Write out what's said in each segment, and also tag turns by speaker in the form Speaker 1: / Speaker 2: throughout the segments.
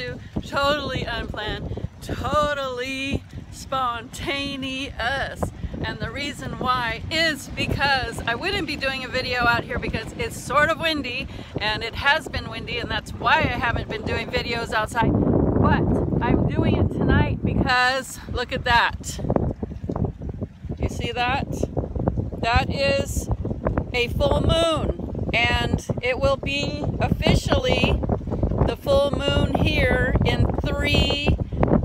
Speaker 1: to. Totally unplanned, totally spontaneous. And the reason why is because I wouldn't be doing a video out here because it's sort of windy, and it has been windy, and that's why I haven't been doing videos outside. But I'm doing it tonight because look at that. You see that? That is a full moon, and it will be officially the full moon here in 3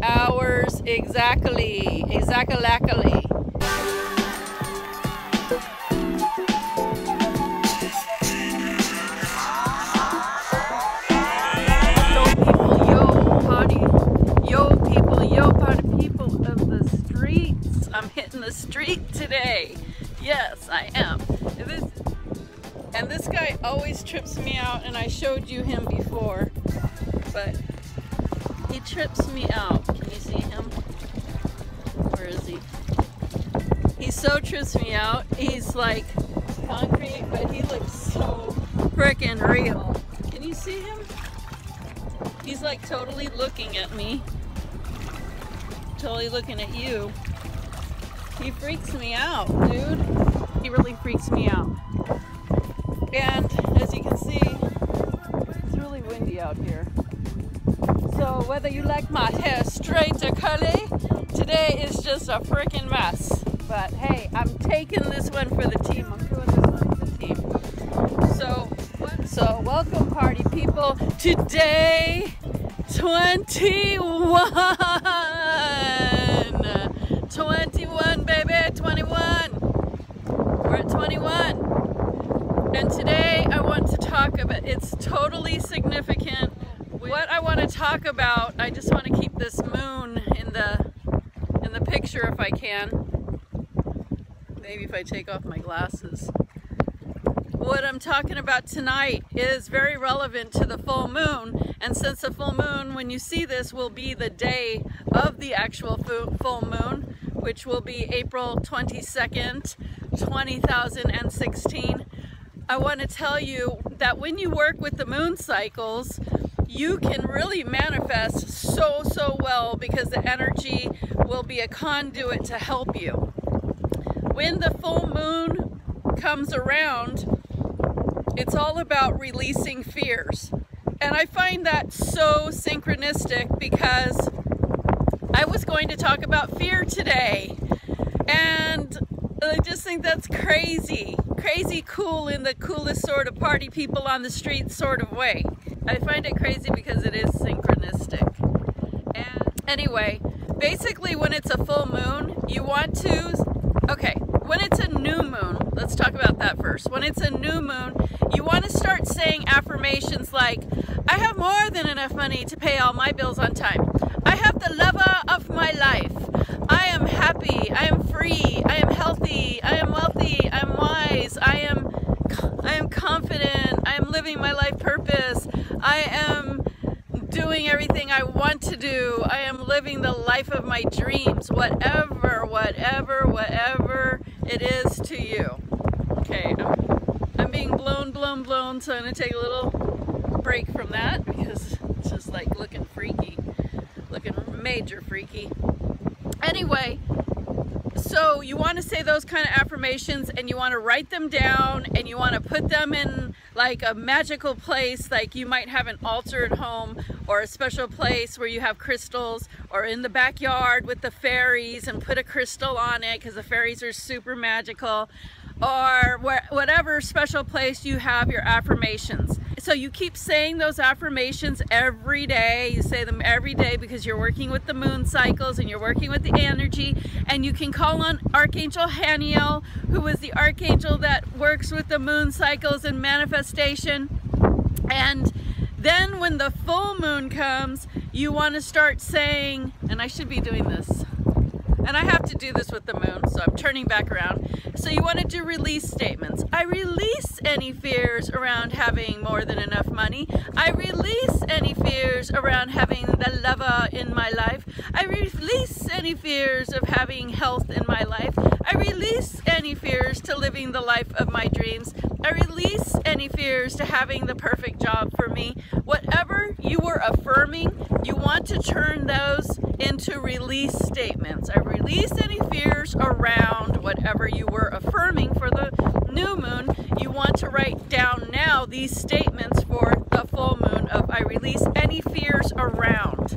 Speaker 1: hours exactly. Exactly. I'm hitting the street today. Yes, I am. And this guy always trips me out, and I showed you him before, but he trips me out. Can you see him? Where is he? He so trips me out. He's like concrete, but he looks so freaking real. Can you see him? He's like totally looking at me. Totally looking at you. He freaks me out, dude. He really freaks me out. And as you can see, it's really windy out here. So whether you like my hair straight or curly, today is just a freaking mess. But hey, I'm taking this one for the team. I'm doing this one for the team. So welcome, party people. Today, 21, baby, 21. We're at 21. And today I want to talk about, it's totally significant. What I want to talk about, I just want to keep this moon in the picture if I can. Maybe if I take off my glasses. What I'm talking about tonight is very relevant to the full moon, and since the full moon, when you see this, will be the day of the actual full moon, which will be April 22nd, 2016. I want to tell you that when you work with the moon cycles, you can really manifest so well because the energy will be a conduit to help you. When the full moon comes around, it's all about releasing fears. And I find that so synchronistic because I was going to talk about fear today. And I just think that's crazy. Crazy cool in the coolest sort of party people on the street sort of way. I find it crazy because it is synchronistic. And anyway, basically when it's a full moon, you want to, okay, when it's a new moon, let's talk about that first. When it's a new moon, you want to start saying affirmations like, I have more than enough money to pay all my bills on time. I have the lover of my life. I am happy. I am free. I am healthy. I am wealthy. I am wise. I am confident. I am living my life purpose. I am doing everything I want to do. I am living the life of my dreams. Whatever it is to you. Okay, I'm being blown, so I'm going to take a little break from that because it's just like looking freaky, looking major freaky. Anyway, so you want to say those kind of affirmations, and you want to write them down, and you want to put them in like a magical place, like you might have an altar at home or a special place where you have crystals, or in the backyard with the fairies and put a crystal on it because the fairies are super magical, or whatever special place you have your affirmations. So you keep saying those affirmations every day. You say them every day because you're working with the moon cycles and you're working with the energy, and you can call on Archangel Haniel, who is the archangel that works with the moon cycles and manifestation. And then when the full moon comes, you want to start saying, and I should be doing this, and I have to do this with the moon, so I'm turning back around. So you want to do release statements. I release any fears around having more than enough money. I release any fears around having the lover in my life. I release any fears of having health in my life. I release any fears to living the life of my dreams. I release any fears to having the perfect job for me. Whatever you were affirming, you want to turn those into release statements. I release any fears around whatever you were affirming for the new moon. You want to write down now these statements for the full moon of I release any fears around.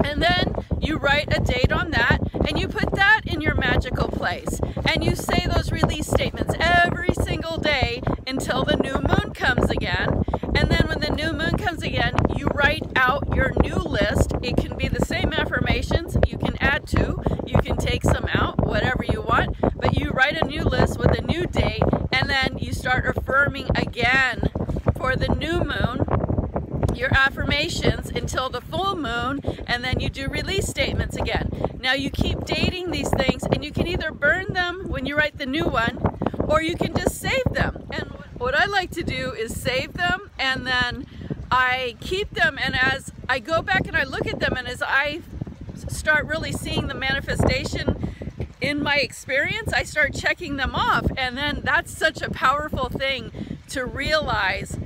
Speaker 1: And then you write a date on that, and you put that in your magical place. And you say those release statements every single day until the new moon comes again. And then when the new moon comes again, you write out your new list. It can be the same affirmations. You can add to, you can take some out, whatever you want. But you write a new list with a new date, and then you start affirming again for the new moon your affirmations until the full moon, and then you do release statements again. Now you keep dating these things, and you can either burn them when you write the new one, or you can just save them. And what I like to do is save them, and then I keep them, and as I go back and I look at them, and as I start really seeing the manifestation in my experience, I start checking them off. And then that's such a powerful thing to realize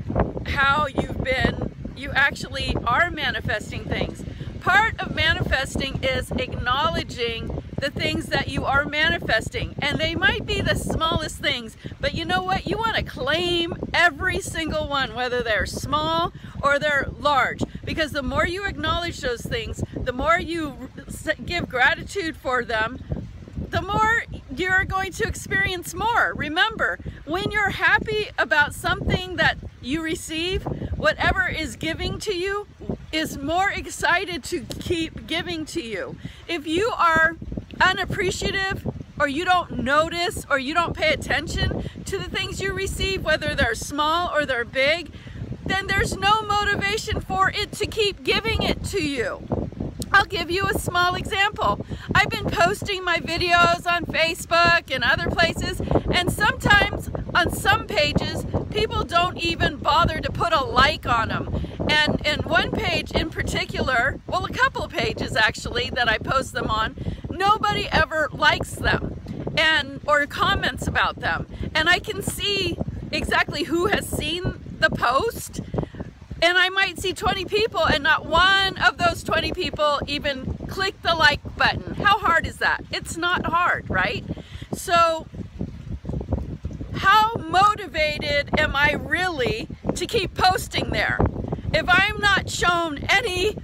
Speaker 1: how you actually are manifesting things. Part of manifesting is acknowledging the things that you are manifesting, and they might be the smallest things, but you know what? You want to claim every single one, whether they're small or they're large, because the more you acknowledge those things, the more you give gratitude for them, the more you're going to experience more. Remember, when you're happy about something that you receive, whatever is giving to you is more excited to keep giving to you. If you are unappreciative, or you don't notice, or you don't pay attention to the things you receive, whether they're small or they're big, then there's no motivation for it to keep giving it to you. I'll give you a small example. I've been posting my videos on Facebook and other places, and sometimes on some pages, people don't even bother to put a like on them. And one page in particular, well, a couple pages actually that I post them on, nobody ever likes them or comments about them. And I can see exactly who has seen the post, and I might see 20 people, and not one of those 20 people even click the like button. How hard is that? It's not hard, right? So how motivated am I really to keep posting there? If I'm not shown any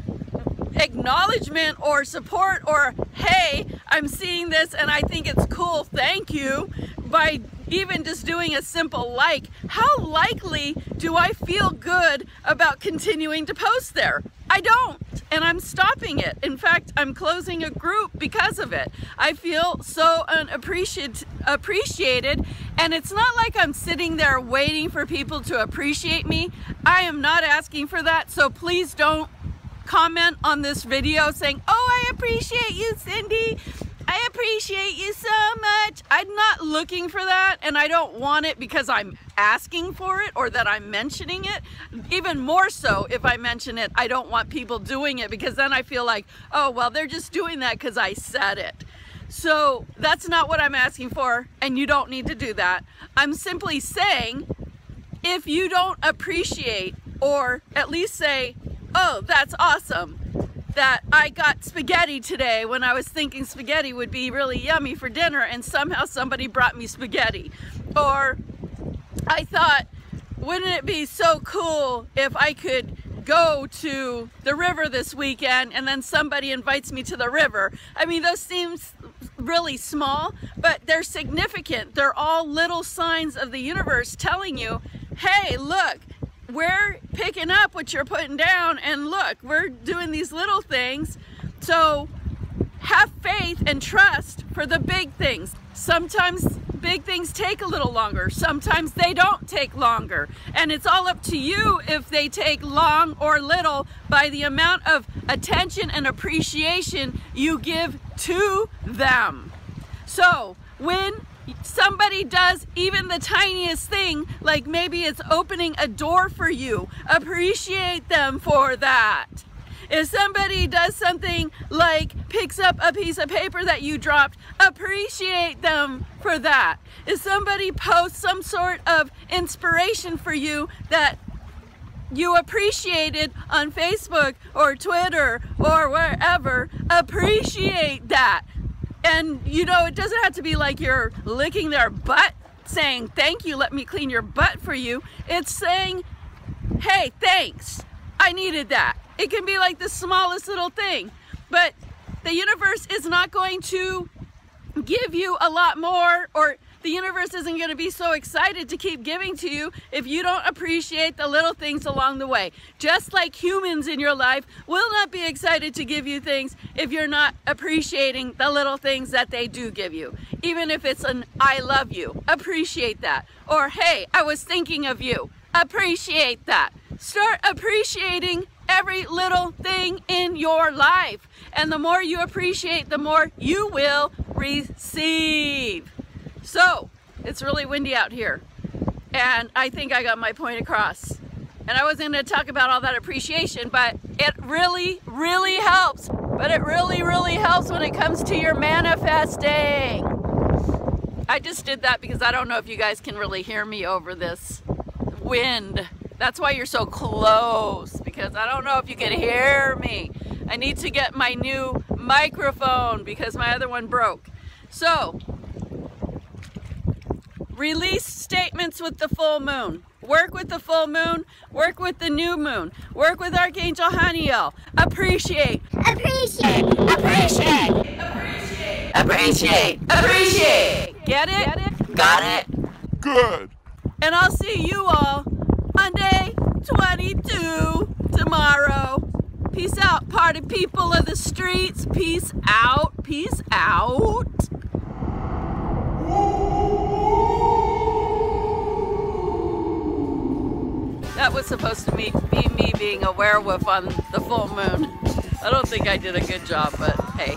Speaker 1: acknowledgement or support, or hey, I'm seeing this and I think it's cool, thank you, by even just doing a simple like, how likely do I feel good about continuing to post there? I don't, and I'm stopping it. In fact, I'm closing a group because of it. I feel so appreciated, and it's not like I'm sitting there waiting for people to appreciate me. I am not asking for that, so please don't comment on this video saying, oh, I appreciate you, Cindy. I appreciate you so much. I'm not looking for that, and I don't want it because I'm asking for it or that I'm mentioning it. Even more so, if I mention it, I don't want people doing it, because then I feel like, oh, well, they're just doing that because I said it. So that's not what I'm asking for, and you don't need to do that. I'm simply saying, if you don't appreciate, or at least say, oh, that's awesome that I got spaghetti today when I was thinking spaghetti would be really yummy for dinner, and somehow somebody brought me spaghetti. Or I thought, wouldn't it be so cool if I could go to the river this weekend, and then somebody invites me to the river. I mean, those seems really small, but they're significant. They're all little signs of the universe telling you, hey, look, we're picking up what you're putting down, and look, we're doing these little things. So have faith and trust for the big things. Sometimes big things take a little longer. Sometimes they don't take longer. And it's all up to you if they take long or little by the amount of attention and appreciation you give to them. So when somebody does even the tiniest thing, like maybe it's opening a door for you, appreciate them for that. If somebody does something like picks up a piece of paper that you dropped, appreciate them for that. If somebody posts some sort of inspiration for you that you appreciated on Facebook or Twitter or wherever, appreciate that. And you know, it doesn't have to be like you're licking their butt saying, thank you, let me clean your butt for you. It's saying, hey, thanks, I needed that. It can be like the smallest little thing, but the universe is not going to give you a lot more, or the universe isn't going to be so excited to keep giving to you if you don't appreciate the little things along the way. Just like humans in your life will not be excited to give you things if you're not appreciating the little things that they do give you. Even if it's an I love you, appreciate that. Or hey, I was thinking of you, appreciate that. Start appreciating every little thing in your life. And the more you appreciate, the more you will receive. So, it's really windy out here, and I think I got my point across. And I wasn't going to talk about all that appreciation, but it really, really helps. But it really, really helps when it comes to your manifesting. I just did that because I don't know if you guys can really hear me over this wind. That's why you're so close, because I don't know if you can hear me. I need to get my new microphone because my other one broke. So, release statements with the full moon. Work with the full moon. Work with the new moon. Work with Archangel Haniel. Appreciate. Appreciate. Appreciate. Appreciate. Appreciate. Appreciate. Get it? Get it? Got it?
Speaker 2: Good.
Speaker 1: And I'll see you all on day 22 tomorrow. Peace out, party people of the streets. Peace out. Peace out. That was supposed to be me being a werewolf on the full moon. I don't think I did a good job, but hey,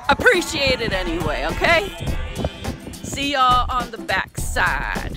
Speaker 1: appreciate it anyway, okay? See y'all on the backside.